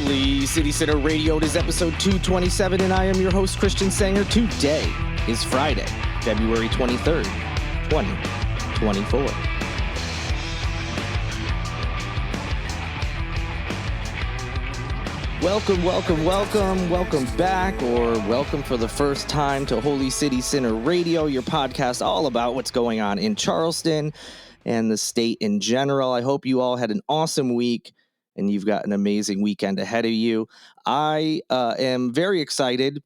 Holy City Center Radio. It is episode 227, and I am your host, Christian Sanger. Today is Friday, February 23rd, 2024. Welcome back, or welcome for the first time to Holy City Center Radio, your podcast all about what's going on in Charleston and the state in general. I hope you all had an awesome week and you've got an amazing weekend ahead of you. I am very excited.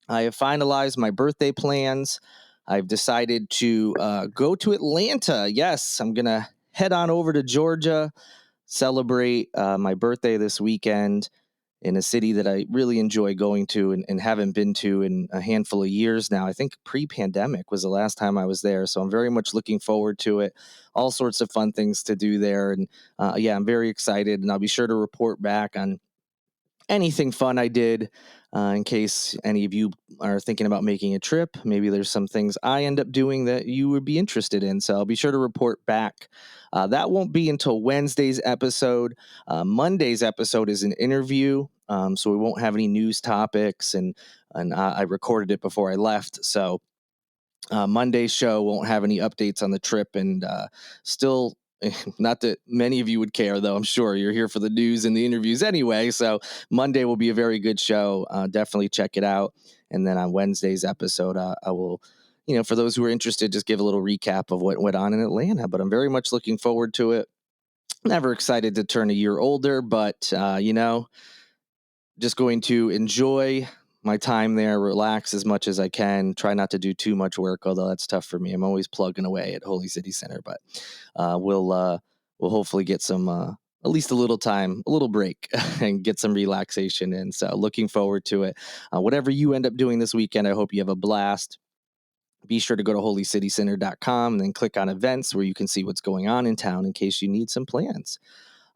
I have finalized my birthday plans. I've decided to go to Atlanta. Yes, I'm going to head on over to Georgia, celebrate my birthday this weekend in a city that I really enjoy going to and haven't been to in a handful of years now. I think pre-pandemic was the last time I was there. So I'm very much looking forward to it. All sorts of fun things to do there. And I'm very excited. And I'll be sure to report back on anything fun I did in case any of you are thinking about making a trip. Maybe there's some things I end up doing that you would be interested in. So I'll be sure to report back. That won't be until Wednesday's episode. Monday's episode is an interview, so we won't have any news topics, and I recorded it before I left. So Monday's show won't have any updates on the trip, and still, not that many of you would care, though. I'm sure you're here for the news and the interviews anyway. So Monday will be a very good show. Definitely check it out. And then on Wednesday's episode, I will, for those who are interested, just give a little recap of what went on in Atlanta. But I'm very much looking forward to it. Never excited to turn a year older, but, just going to enjoy my time there, relax as much as I can, try not to do too much work, although that's tough for me. I'm always plugging away at Holy City Center, but we'll hopefully get some, at least a little time, a little break and get some relaxation in. So looking forward to it. Whatever you end up doing this weekend, I hope you have a blast. Be sure to go to holycitycenter.com and then click on events where you can see what's going on in town in case you need some plans.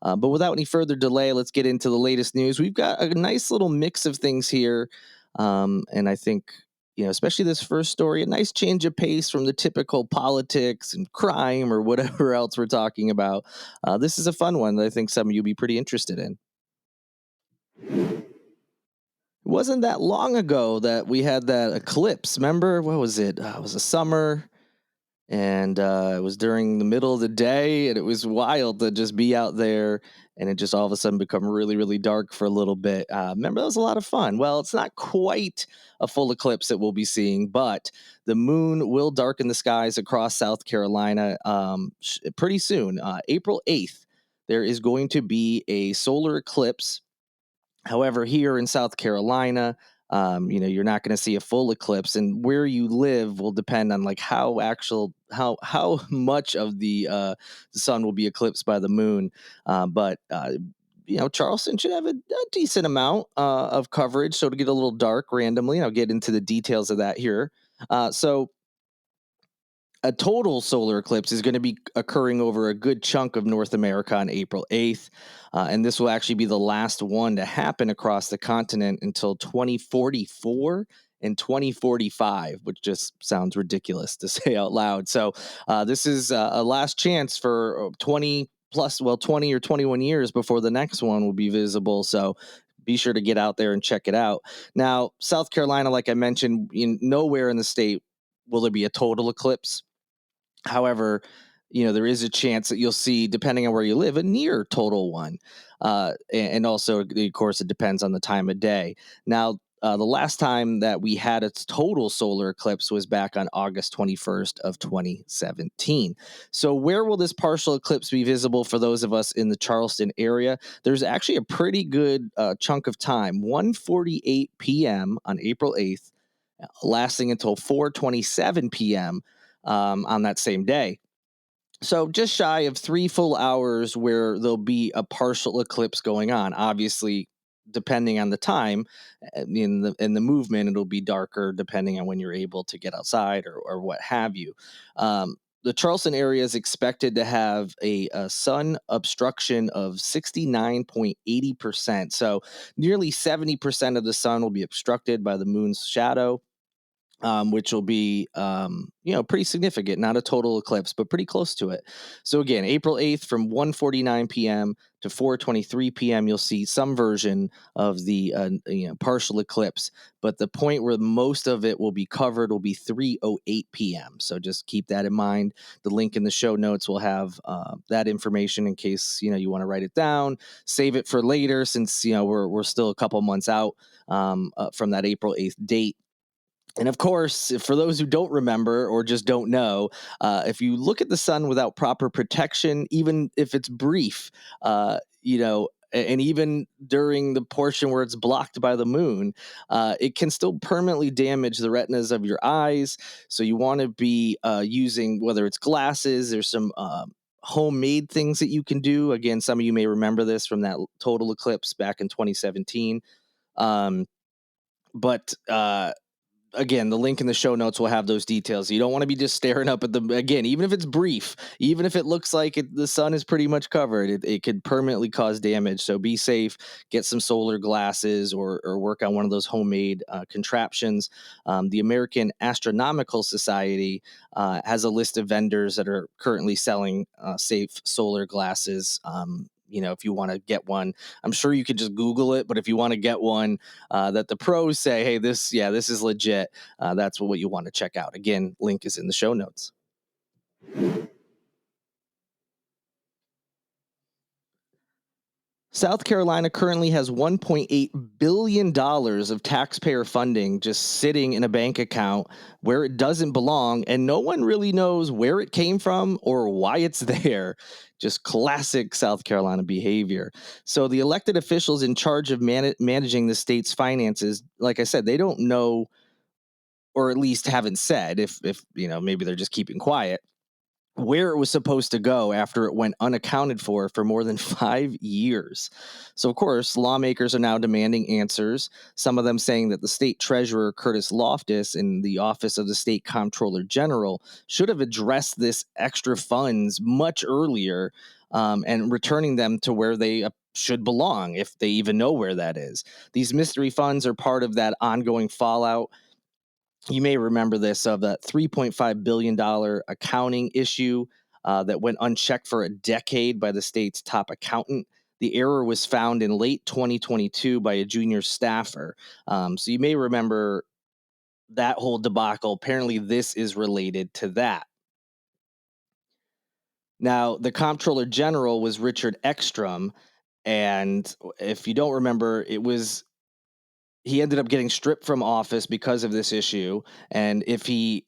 But without any further delay, let's get into the latest news. We've got a nice little mix of things here. And I think, especially this first story, a nice change of pace from the typical politics and crime or whatever else we're talking about. This is a fun one that I think some of you will be pretty interested in. It wasn't that long ago that we had that eclipse. Remember, what was it? It was a summer. And it was during the middle of the day, and it was wild to just be out there, and it just all of a sudden become really, really dark for a little bit. Remember, that was a lot of fun. Well, it's not quite a full eclipse that we'll be seeing, but the moon will darken the skies across South Carolina pretty soon. April 8th, there is going to be a solar eclipse. However, here in South Carolina, you're not going to see a full eclipse, and where you live will depend on like how much of the sun will be eclipsed by the moon. But Charleston should have a decent amount of coverage. So to get a little dark randomly, I'll get into the details of that here. So a total solar eclipse is going to be occurring over a good chunk of North America on April 8th. And this will actually be the last one to happen across the continent until 2044 and 2045, which just sounds ridiculous to say out loud. So this is a last chance for 20 or 21 years before the next one will be visible. So be sure to get out there and check it out. Now, South Carolina, like I mentioned, nowhere in the state will there be a total eclipse. However, there is a chance that you'll see, depending on where you live, a near total one. And also, of course, it depends on the time of day. Now, the last time that we had a total solar eclipse was back on August 21st of 2017. So where will this partial eclipse be visible for those of us in the Charleston area? There's actually a pretty good chunk of time, 1:48 p.m. on April 8th, lasting until 4:27 p.m. On that same day. So just shy of 3 full hours where there'll be a partial eclipse going on. Obviously, depending on the time in the movement, it'll be darker depending on when you're able to get outside or what have you. The Charleston area is expected to have a sun obstruction of 69.80%. So nearly 70% of the sun will be obstructed by the moon's shadow. which will be, pretty significant. Not a total eclipse, but pretty close to it. So again, April 8th from 1:49 p.m. to 4:23 p.m., you'll see some version of the partial eclipse. But the point where most of it will be covered will be 3:08 p.m. So just keep that in mind. The link in the show notes will have that information in case you want to write it down, save it for later, since we're still a couple months out from that April 8th date. And of course, for those who don't remember or just don't know, if you look at the sun without proper protection, even if it's brief, and even during the portion where it's blocked by the moon, it can still permanently damage the retinas of your eyes. So you want to be using, whether it's glasses, there's some homemade things that you can do. Again, some of you may remember this from that total eclipse back in 2017. Um, but again, the link in the show notes will have those details. You don't want to be just staring up at the, again, even if it's brief, even if it looks like the sun is pretty much covered, it could permanently cause damage. So be safe, get some solar glasses, or work on one of those homemade contraptions. The American Astronomical Society has a list of vendors that are currently selling safe solar glasses. If you want to get one, I'm sure you could just Google it, but if you want to get one that the pros say, hey, this is legit, that's what you want to check out. Again, link is in the show notes. South Carolina currently has $1.8 billion of taxpayer funding just sitting in a bank account where it doesn't belong, and no one really knows where it came from or why it's there. Just classic South Carolina behavior. So the elected officials in charge of managing the state's finances, like I said, they don't know, or at least haven't said, if maybe they're just keeping quiet, where it was supposed to go after it went unaccounted for more than 5 years. So, of course, lawmakers are now demanding answers, some of them saying that the state treasurer, Curtis Loftus, in the office of the state comptroller general, should have addressed this extra funds much earlier, and returning them to where they should belong, if they even know where that is. These mystery funds are part of that ongoing fallout. You may remember this, of that $3.5 billion accounting issue that went unchecked for a decade by the state's top accountant. The error was found in late 2022 by a junior staffer. So you may remember that whole debacle. Apparently, this is related to that. Now, the comptroller general was Richard Ekstrom. And if you don't remember, he ended up getting stripped from office because of this issue. And if he,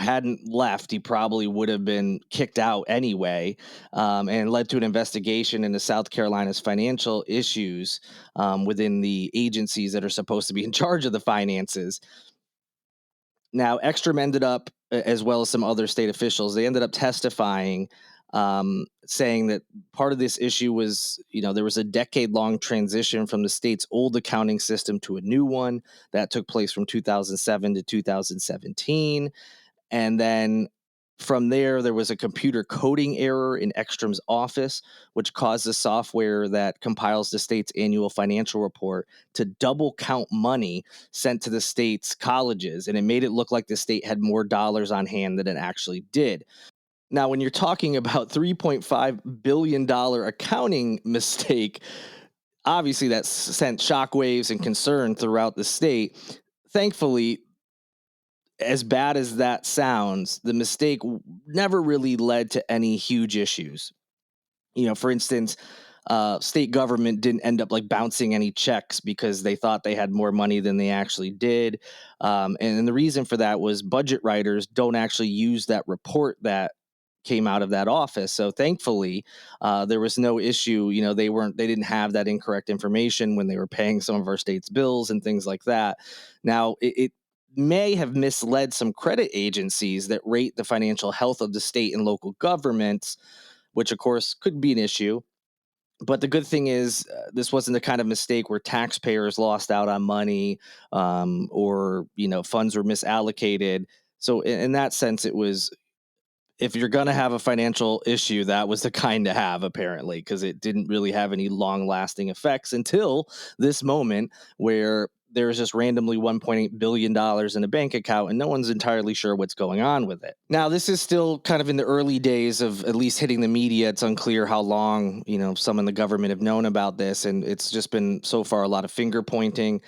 hadn't left, he probably would have been kicked out anyway, and led to an investigation into South Carolina's financial issues within the agencies that are supposed to be in charge of the finances. Now, Ekstrom ended up, as well as some other state officials, they ended up testifying, saying that part of this issue was, there was a decade-long transition from the state's old accounting system to a new one that took place from 2007 to 2017. And then from there was a computer coding error in Ekstrom's office, which caused the software that compiles the state's annual financial report to double count money sent to the state's colleges. And it made it look like the state had more dollars on hand than it actually did. Now, when you're talking about $3.5 billion accounting mistake, obviously that sent shockwaves and concern throughout the state. Thankfully, as bad as that sounds, the mistake never really led to any huge issues. For instance, state government didn't end up like bouncing any checks because they thought they had more money than they actually did. And the reason for that was budget writers don't actually use that report that came out of that office. So thankfully, there was no issue. They didn't have that incorrect information when they were paying some of our state's bills and things like that. Now, it may have misled some credit agencies that rate the financial health of the state and local governments, which of course could be an issue. But the good thing is, this wasn't the kind of mistake where taxpayers lost out on money, or funds were misallocated. So in that sense, it was, if you're going to have a financial issue, that was the kind to have, apparently, because it didn't really have any long lasting effects until this moment where there's just randomly $1.8 billion in a bank account, and no one's entirely sure what's going on with it. Now, this is still kind of in the early days of at least hitting the media. It's unclear how long, some in the government have known about this, and it's just been so far a lot of finger pointing.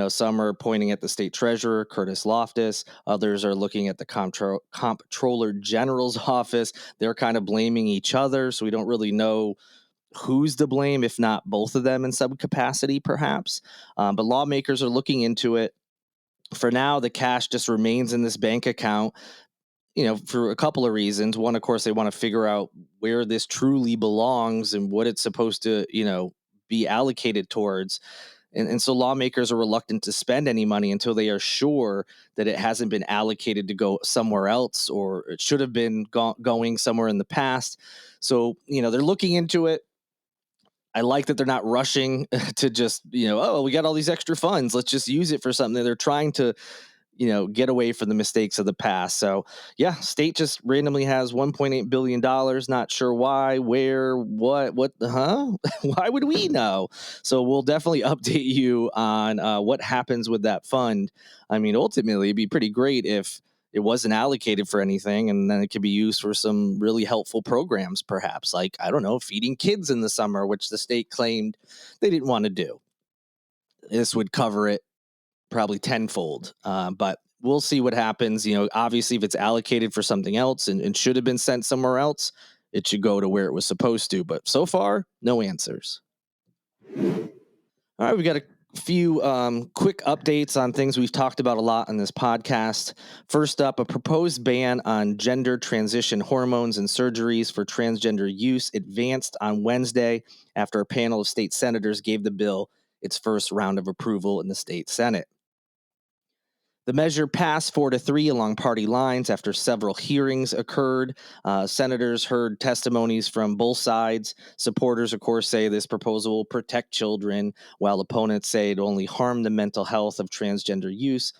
Some are pointing at the state treasurer, Curtis Loftus. Others are looking at the comptroller general's office. They're kind of blaming each other, so we don't really know who's to blame, if not both of them in some capacity, perhaps. But lawmakers are looking into it. For now, the cash just remains in this bank account, for a couple of reasons. One, of course, they want to figure out where this truly belongs and what it's supposed to, be allocated towards. And so lawmakers are reluctant to spend any money until they are sure that it hasn't been allocated to go somewhere else, or it should have been going somewhere in the past. So, they're looking into it. I like that they're not rushing to just, oh, we got all these extra funds, let's just use it for something. They're trying to, get away from the mistakes of the past. So, yeah, state just randomly has $1.8 billion. Not sure why, where, why would we know? So we'll definitely update you on what happens with that fund. I mean, ultimately, it'd be pretty great if it wasn't allocated for anything, and then it could be used for some really helpful programs, perhaps, like, I don't know, feeding kids in the summer, which the state claimed they didn't want to do. This would cover it probably tenfold. But we'll see what happens. Obviously, if it's allocated for something else and should have been sent somewhere else, it should go to where it was supposed to. But so far, no answers. All right, we got a few quick updates on things we've talked about a lot on this podcast. First up, a proposed ban on gender transition hormones and surgeries for transgender use advanced on Wednesday after a panel of state senators gave the bill its first round of approval in the state Senate. The measure passed 4-3 along party lines after several hearings occurred. Senators heard testimonies from both sides. Supporters, of course, say this proposal will protect children, while opponents say it only harm the mental health of transgender use.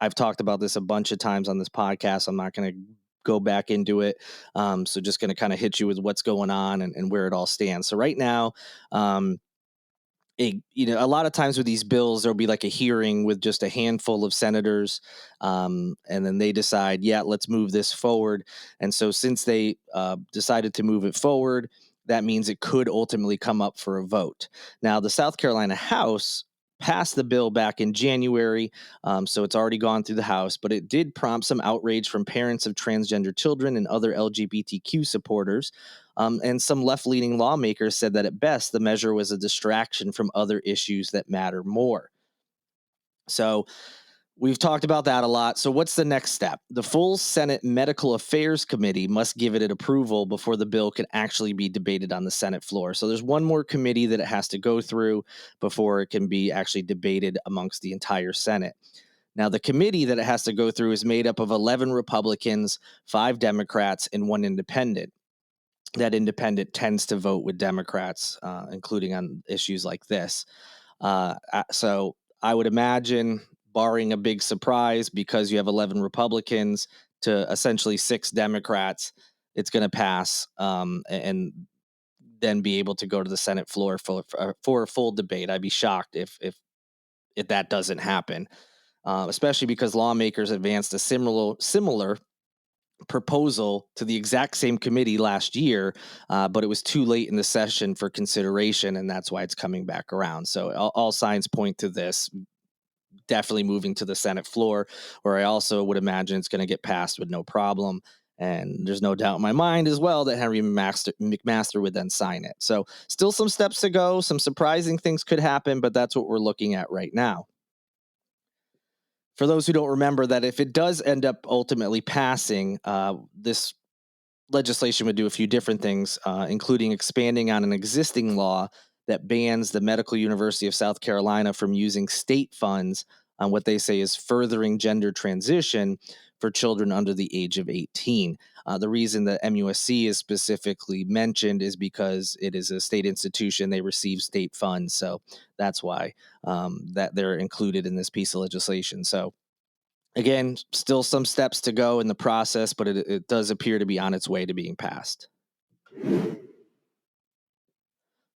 I've talked about this a bunch of times on this podcast. I'm not going to go back into it. So just going to kind of hit you with what's going on and where it all stands. So right now, a lot of times with these bills, there'll be like a hearing with just a handful of senators, and then they decide, yeah, let's move this forward. And so since they decided to move it forward, that means it could ultimately come up for a vote. Now, the South Carolina House passed the bill back in January, so it's already gone through the House, but it did prompt some outrage from parents of transgender children and other LGBTQ supporters. And some left-leaning lawmakers said that at best, the measure was a distraction from other issues that matter more. So we've talked about that a lot. So what's the next step? The full Senate Medical Affairs Committee must give it approval before the bill can actually be debated on the Senate floor. So there's one more committee that it has to go through before it can be actually debated amongst the entire Senate. Now, the committee that it has to go through is made up of 11 Republicans, 5 Democrats, and 1 independent. That independent tends to vote with Democrats, including on issues like this. So I would imagine, barring a big surprise, because you have 11 Republicans to essentially 6 Democrats, it's going to pass and then be able to go to the Senate floor for a full debate. I'd be shocked if that doesn't happen, especially because lawmakers advanced a similar proposal to the exact same committee last year, but it was too late in the session for consideration, and that's why it's coming back around. So all signs point to this definitely moving to the Senate floor, where I also would imagine it's going to get passed with no problem. And there's no doubt in my mind as well that Henry McMaster would then sign it. So still some steps to go. Some surprising things could happen, but that's what we're looking at right now. For those who don't remember, that if it does end up ultimately passing, this legislation would do a few different things, including expanding on an existing law that bans the Medical University of South Carolina from using state funds on what they say is furthering gender transition for children under the age of 18. The reason that MUSC is specifically mentioned is because it is a state institution. They receive state funds. So that's why that they're included in this piece of legislation. So again, still some steps to go in the process, but it does appear to be on its way to being passed.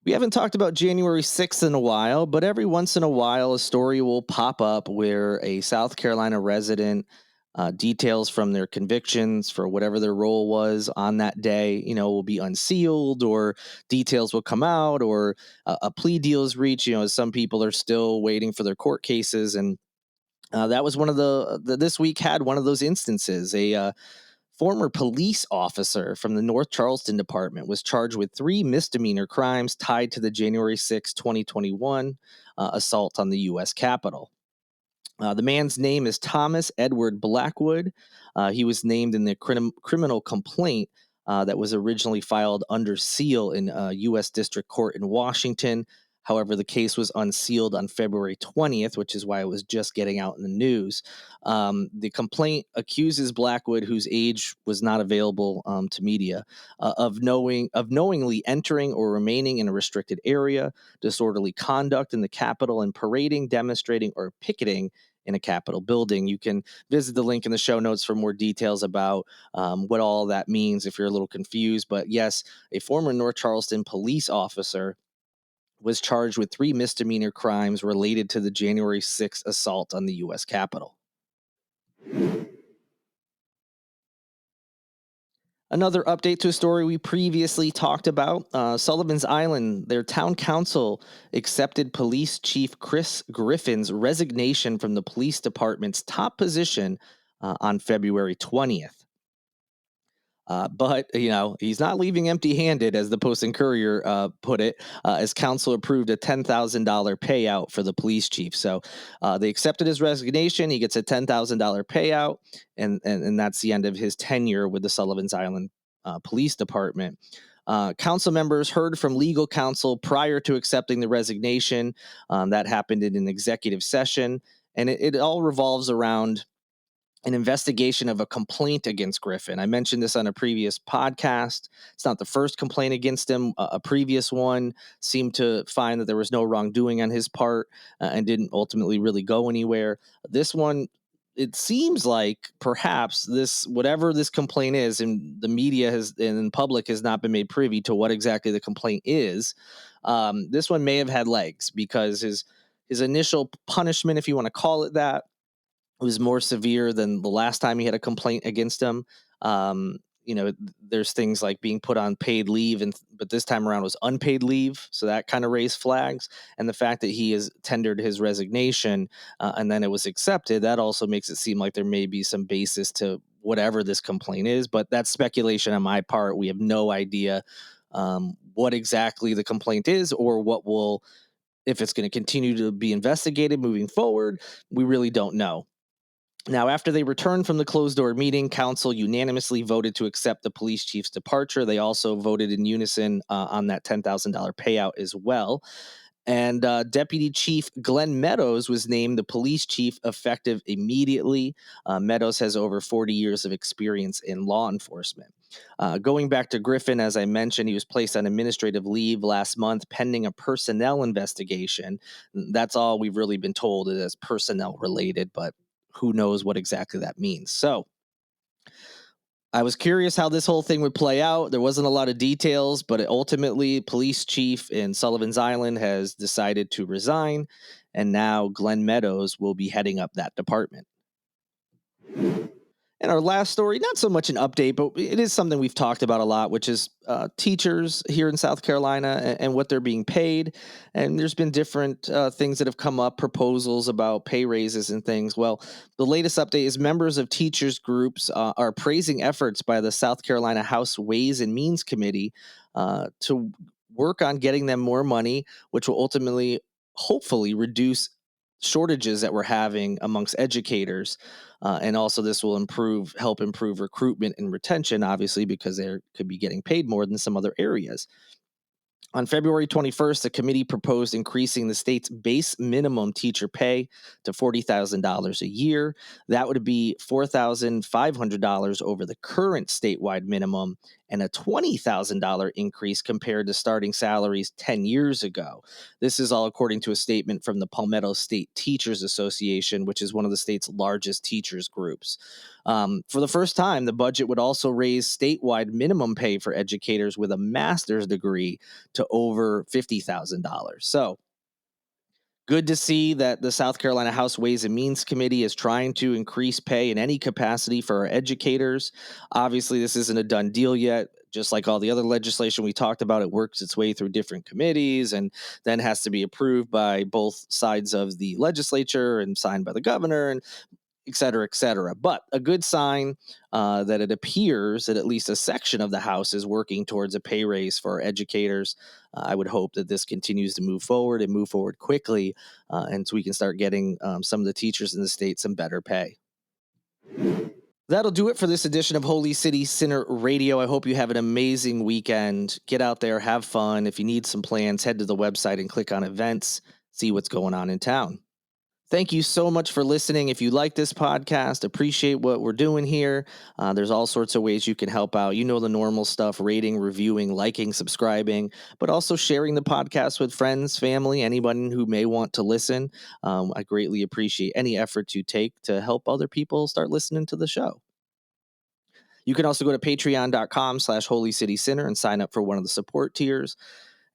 We haven't talked about January 6th in a while, but every once in a while, a story will pop up where a South Carolina resident details from their convictions for whatever their role was on that day, will be unsealed, or details will come out, or a plea deal is reached. As some people are still waiting for their court cases. And that was one of this week had one of those instances. A former police officer from the North Charleston department was charged with three misdemeanor crimes tied to the January 6, 2021 assault on the U.S. Capitol. The man's name is Thomas Edward Blackwood. He was named in the criminal complaint that was originally filed under seal in U.S. District Court in Washington. However, the case was unsealed on February 20th, which is why it was just getting out in the news. The complaint accuses Blackwood, whose age was not available to media, of knowingly entering or remaining in a restricted area, disorderly conduct in the Capitol, and parading, demonstrating, or picketing in a Capitol building. You can visit the link in the show notes for more details about what all that means if you're a little confused. But yes, a former North Charleston police officer was charged with three misdemeanor crimes related to the January 6th assault on the U.S. Capitol. Another update to a story we previously talked about. Sullivan's Island, their town council accepted Police Chief Chris Griffin's resignation from the police department's top position on February 20th. But, he's not leaving empty handed, as the Post and Courier put it, as council approved a $10,000 payout for the police chief. So they accepted his resignation. He gets a $10,000 payout, and that's the end of his tenure with the Sullivan's Island Police Department. Council members heard from legal counsel prior to accepting the resignation. That happened in an executive session, and it all revolves around an investigation of a complaint against Griffin. I mentioned this on a previous podcast. It's not the first complaint against him. A previous one seemed to find that there was no wrongdoing on his part and didn't ultimately really go anywhere. This one, it seems like perhaps whatever this complaint is, and the media and the public has not been made privy to what exactly the complaint is. This one may have had legs because his initial punishment, if you want to call it that, was more severe than the last time he had a complaint against him. There's things like being put on paid leave, but this time around was unpaid leave, so that kind of raised flags. And the fact that he has tendered his resignation and then it was accepted, that also makes it seem like there may be some basis to whatever this complaint is. But that's speculation on my part. We have no idea what exactly the complaint is, or if it's going to continue to be investigated moving forward. We really don't know. Now, after they returned from the closed-door meeting, council unanimously voted to accept the police chief's departure. They also voted in unison on that $10,000 payout as well. And Deputy Chief Glenn Meadows was named the police chief effective immediately. Meadows has over 40 years of experience in law enforcement. Going back to Griffin, as I mentioned, he was placed on administrative leave last month pending a personnel investigation. That's all we've really been told, it is personnel related, but who knows what exactly that means. So I was curious how this whole thing would play out. There wasn't a lot of details, but ultimately, police chief in Sullivan's Island has decided to resign, and now Glenn Meadows will be heading up that department. And our last story, not so much an update, but it is something we've talked about a lot, which is teachers here in South Carolina and what they're being paid. And there's been different things that have come up, proposals about pay raises and things. Well, the latest update is members of teachers groups are praising efforts by the South Carolina House Ways and Means Committee to work on getting them more money, which will ultimately, hopefully, reduce shortages that we're having amongst educators. And also this will help improve recruitment and retention, obviously, because they could be getting paid more than some other areas. On February 21st, the committee proposed increasing the state's base minimum teacher pay to $40,000 a year. That would be $4,500 over the current statewide minimum and a $20,000 increase compared to starting salaries 10 years ago. This is all according to a statement from the Palmetto State Teachers Association, which is one of the state's largest teachers groups. For the first time, the budget would also raise statewide minimum pay for educators with a master's degree to over $50,000. So, good to see that the South Carolina House Ways and Means Committee is trying to increase pay in any capacity for our educators. Obviously, this isn't a done deal yet. Just like all the other legislation we talked about, it works its way through different committees and then has to be approved by both sides of the legislature and signed by the governor, and et cetera, et cetera. But a good sign that it appears that at least a section of the House is working towards a pay raise for our educators. I would hope that this continues to move forward and move forward quickly, and so we can start getting some of the teachers in the state some better pay. That'll do it for this edition of Holy City Sinner Radio. I hope you have an amazing weekend. Get out there, have fun. If you need some plans, head to the website and click on events, see what's going on in town. Thank you so much for listening. If you like this podcast, appreciate what we're doing here. There's all sorts of ways you can help out. You know the normal stuff: rating, reviewing, liking, subscribing, but also sharing the podcast with friends, family, anyone who may want to listen. I greatly appreciate any efforts you take to help other people start listening to the show. You can also go to patreon.com/Holy City Sinner and sign up for one of the support tiers.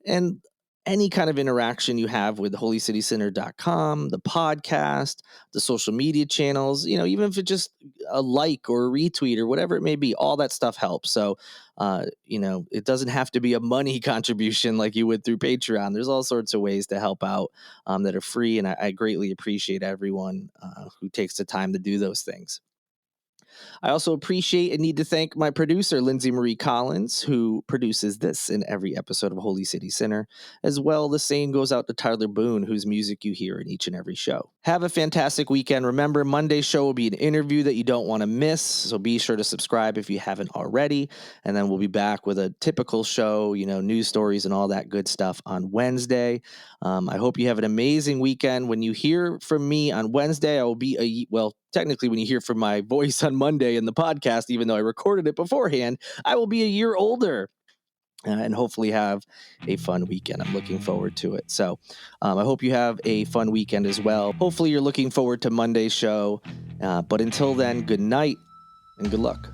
And any kind of interaction you have with holycitycenter.com, the podcast, the social media channels, even if it's just a like or a retweet or whatever it may be, all that stuff helps. So, it doesn't have to be a money contribution like you would through Patreon. There's all sorts of ways to help out that are free. And I greatly appreciate everyone who takes the time to do those things. I also appreciate and need to thank my producer, Lindsay Marie Collins, who produces this in every episode of Holy City Sinner. As well, the same goes out to Tyler Boone, whose music you hear in each and every show. Have a fantastic weekend. Remember, Monday's show will be an interview that you don't want to miss, so be sure to subscribe if you haven't already. And then we'll be back with a typical show, news stories and all that good stuff on Wednesday. I hope you have an amazing weekend. When you hear from me on Wednesday, I will be technically, when you hear from my voice on Monday in the podcast, even though I recorded it beforehand, I will be a year older and hopefully have a fun weekend. I'm looking forward to it. So I hope you have a fun weekend as well. Hopefully you're looking forward to Monday's show. But until then, good night and good luck.